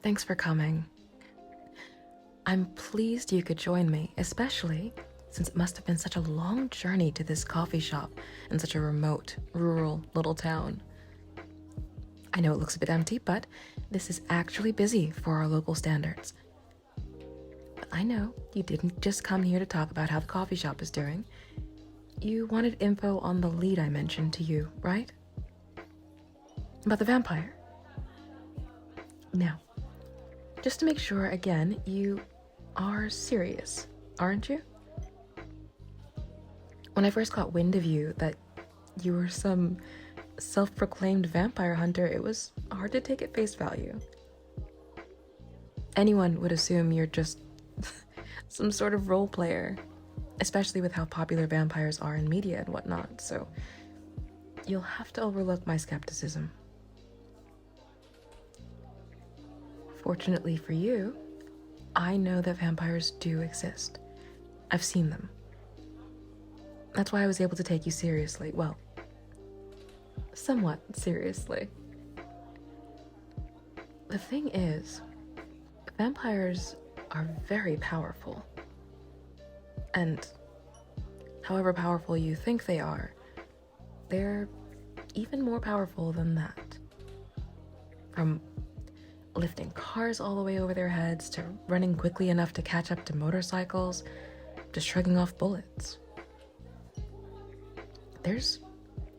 Thanks for coming. I'm pleased you could join me, especially since it must have been such a long journey to this coffee shop in such a remote, rural little town. I know it looks a bit empty, but this is actually busy for our local standards. But I know you didn't just come here to talk about how the coffee shop is doing. You wanted info on the lead I mentioned to you, right? About the vampire. Now, just to make sure, again, you are serious, aren't you? When I first got wind of you, that you were some self-proclaimed vampire hunter, it was hard to take at face value. Anyone would assume you're just some sort of role player, especially with how popular vampires are in media and whatnot, so you'll have to overlook my skepticism. Fortunately for you, I know that vampires do exist. I've seen them. That's why I was able to take you seriously. Well, somewhat seriously. The thing is, vampires are very powerful. And however powerful you think they are, they're even more powerful than that. From lifting cars all the way over their heads, to running quickly enough to catch up to motorcycles, to shrugging off bullets. There's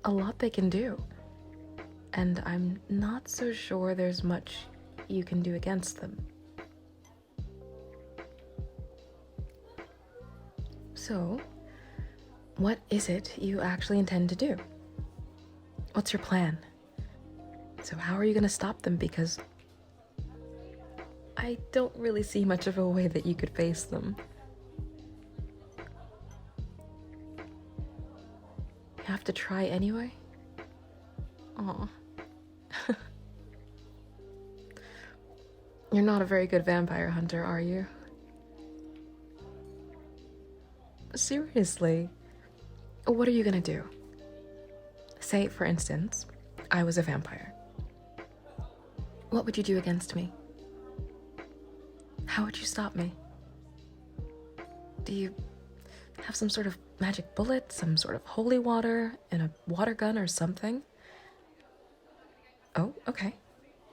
a lot they can do, and I'm not so sure there's much you can do against them. So, what is it you actually intend to do? What's your plan? So how are you going to stop them? Because I don't really see much of a way that you could face them. You have to try anyway? Aw. You're not a very good vampire hunter, are you? Seriously, what are you gonna do? Say, for instance, I was a vampire. What would you do against me? How would you stop me? Do you have some sort of magic bullet, some sort of holy water, and a water gun or something? Oh, okay.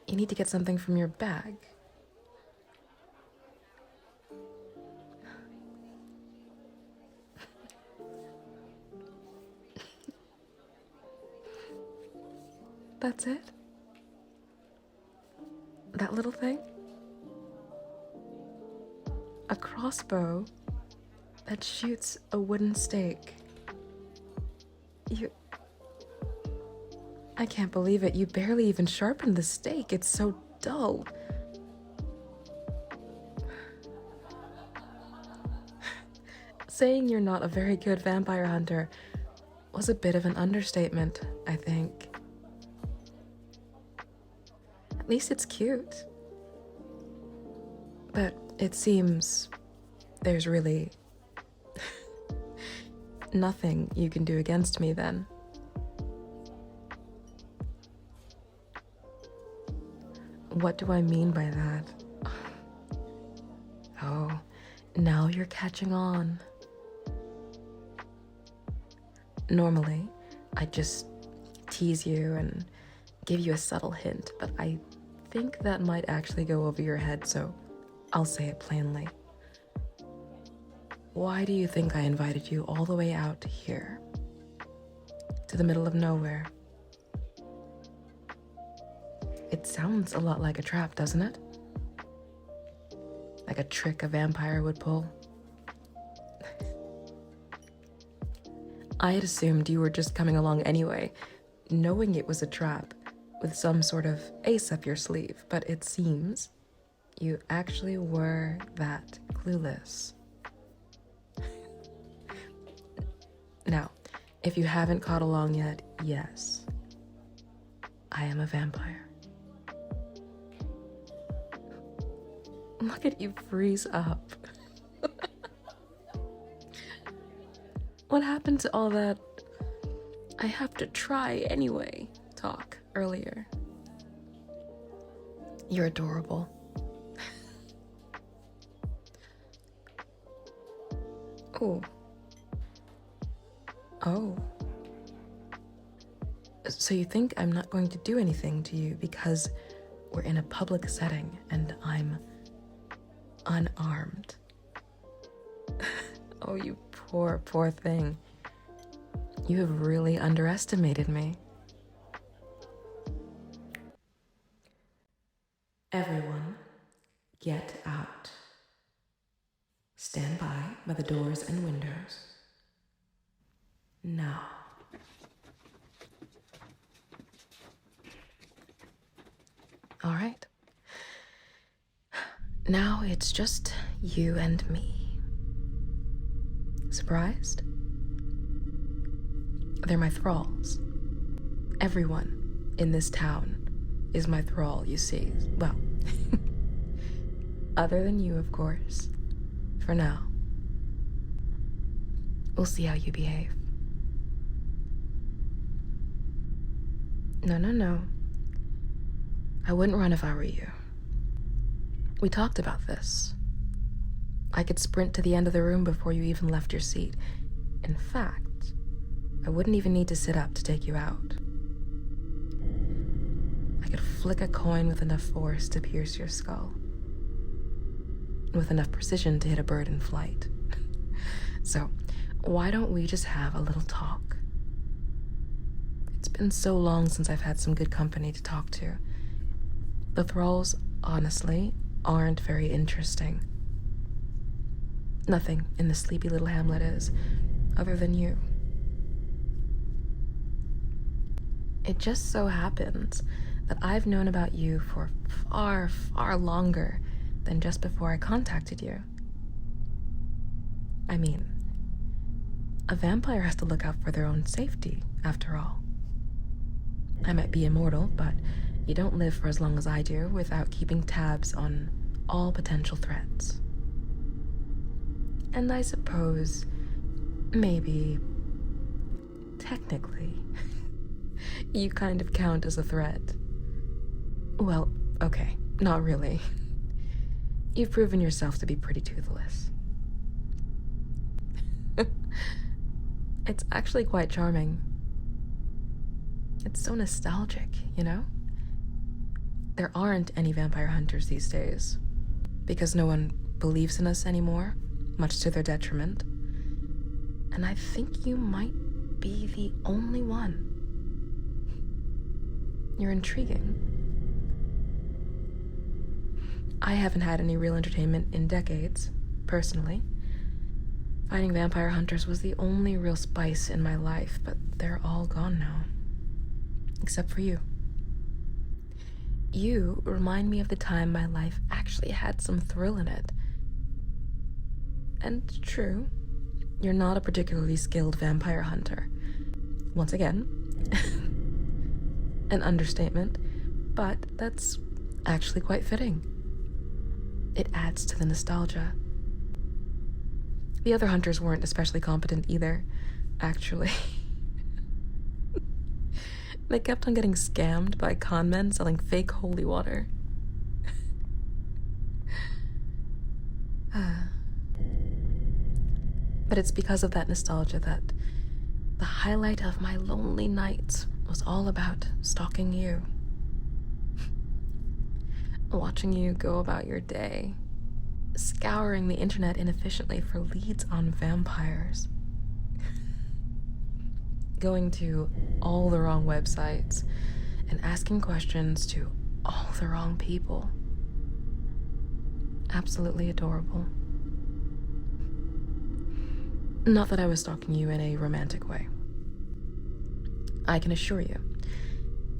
You need to get something from your bag. That's it? That little thing? A crossbow that shoots a wooden stake. I can't believe it. You barely even sharpened the stake. It's so dull. Saying you're not a very good vampire hunter was a bit of an understatement, I think. At least it's cute. But it seems there's really nothing you can do against me then. What do I mean by that? Oh, now you're catching on. Normally, I'd just tease you and give you a subtle hint, but I think that might actually go over your head, so I'll say it plainly. Why do you think I invited you all the way out here? To the middle of nowhere? It sounds a lot like a trap, doesn't it? Like a trick a vampire would pull. I had assumed you were just coming along anyway, knowing it was a trap, with some sort of ace up your sleeve, but it seems you actually were that clueless. Now, if you haven't caught along yet, yes, I am a vampire. Look at you freeze up. What happened to all that I have to try anyway talk earlier? You're adorable. Oh. Oh. So you think I'm not going to do anything to you because we're in a public setting and I'm unarmed? Oh, you poor, poor thing. You have really underestimated me. Everyone, get out. Stand by the doors and windows. Now. All right. Now it's just you and me. Surprised? They're my thralls. Everyone in this town is my thrall, you see. Well, other than you, of course. For now. We'll see how you behave. No. I wouldn't run if I were you. We talked about this. I could sprint to the end of the room before you even left your seat. In fact, I wouldn't even need to sit up to take you out. I could flick a coin with enough force to pierce your skull. With enough precision to hit a bird in flight. So, why don't we just have a little talk? It's been so long since I've had some good company to talk to. The thralls, honestly, aren't very interesting. Nothing in this sleepy little hamlet is, other than you. It just so happens that I've known about you for far, far longer than just before I contacted you. I mean, a vampire has to look out for their own safety, after all. I might be immortal, but you don't live for as long as I do without keeping tabs on all potential threats. And I suppose, maybe, technically, you kind of count as a threat. Well, okay, not really. You've proven yourself to be pretty toothless. It's actually quite charming. It's so nostalgic, you know? There aren't any vampire hunters these days, because no one believes in us anymore, much to their detriment. And I think you might be the only one. You're intriguing. I haven't had any real entertainment in decades, personally. Fighting vampire hunters was the only real spice in my life, but they're all gone now. Except for you. You remind me of the time my life actually had some thrill in it. And true, you're not a particularly skilled vampire hunter. Once again, an understatement, but that's actually quite fitting. It adds to the nostalgia. The other hunters weren't especially competent either, actually. They kept on getting scammed by con men selling fake holy water. But it's because of that nostalgia that the highlight of my lonely nights was all about stalking you. Watching you go about your day, scouring the internet inefficiently for leads on vampires. Going to all the wrong websites and asking questions to all the wrong people. Absolutely adorable. Not that I was stalking you in a romantic way. I can assure you,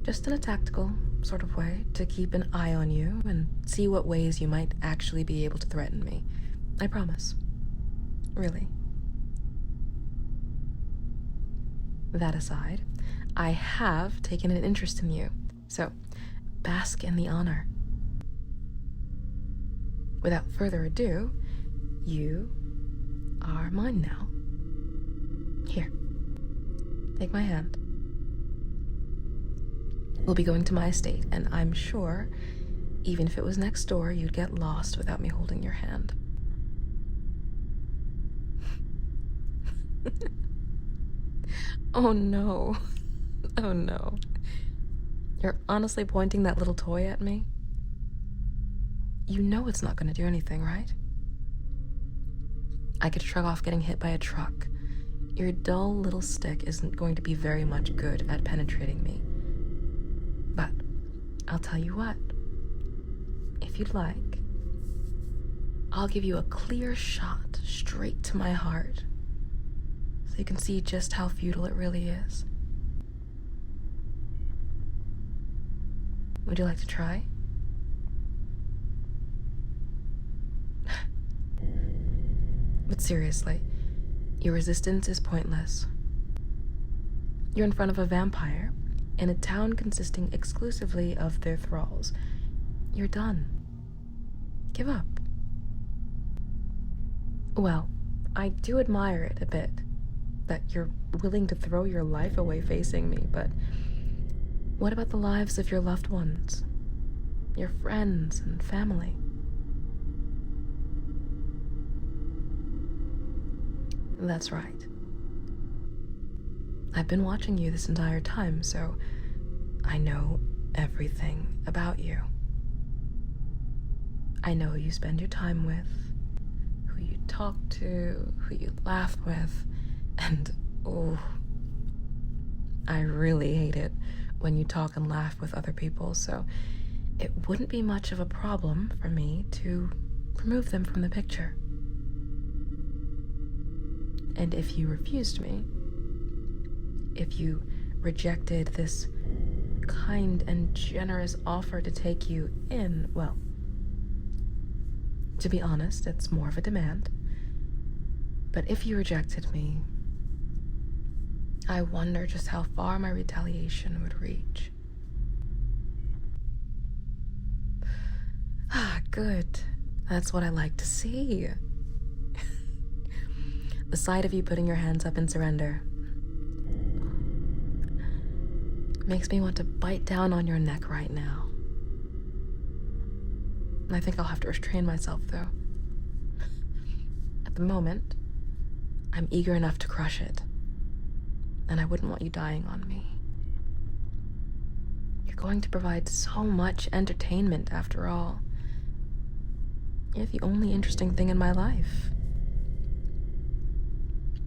just in a tactical sort of way to keep an eye on you and see what ways you might actually be able to threaten me. I promise. Really. That aside, I have taken an interest in you, so bask in the honor. Without further ado, you are mine now. Here, take my hand. We'll be going to my estate, and I'm sure, even if it was next door, you'd get lost without me holding your hand. Oh no. Oh no. You're honestly pointing that little toy at me? You know it's not gonna do anything, right? I could shrug off getting hit by a truck. Your dull little stick isn't going to be very much good at penetrating me. But I'll tell you what. If you'd like, I'll give you a clear shot straight to my heart so you can see just how futile it really is. Would you like to try? But seriously, your resistance is pointless. You're in front of a vampire in a town consisting exclusively of their thralls. You're done. Give up. Well, I do admire it a bit, that you're willing to throw your life away facing me, but what about the lives of your loved ones? Your friends and family? That's right. I've been watching you this entire time, so I know everything about you. I know who you spend your time with, who you talk to, who you laugh with, and oh, I really hate it when you talk and laugh with other people, so it wouldn't be much of a problem for me to remove them from the picture. And if you refused me, if you rejected this kind and generous offer to take you in, well, to be honest, it's more of a demand. But if you rejected me, I wonder just how far my retaliation would reach. Ah, good. That's what I like to see. The sight of you putting your hands up in surrender makes me want to bite down on your neck right now. I think I'll have to restrain myself, though. At the moment, I'm eager enough to crush it, and I wouldn't want you dying on me. You're going to provide so much entertainment, after all. You're the only interesting thing in my life.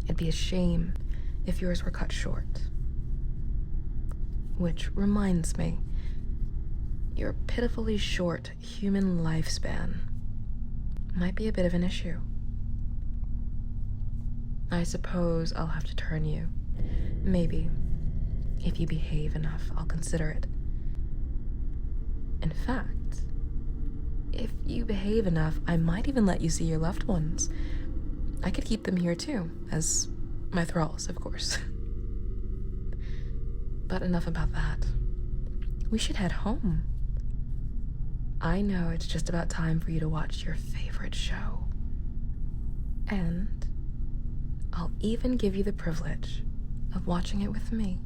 It'd be a shame if yours were cut short. Which reminds me, your pitifully short human lifespan might be a bit of an issue. I suppose I'll have to turn you. Maybe. If you behave enough, I'll consider it. In fact, if you behave enough, I might even let you see your loved ones. I could keep them here too, as my thralls, of course. But enough about that. We should head home. I know it's just about time for you to watch your favorite show. And I'll even give you the privilege of watching it with me.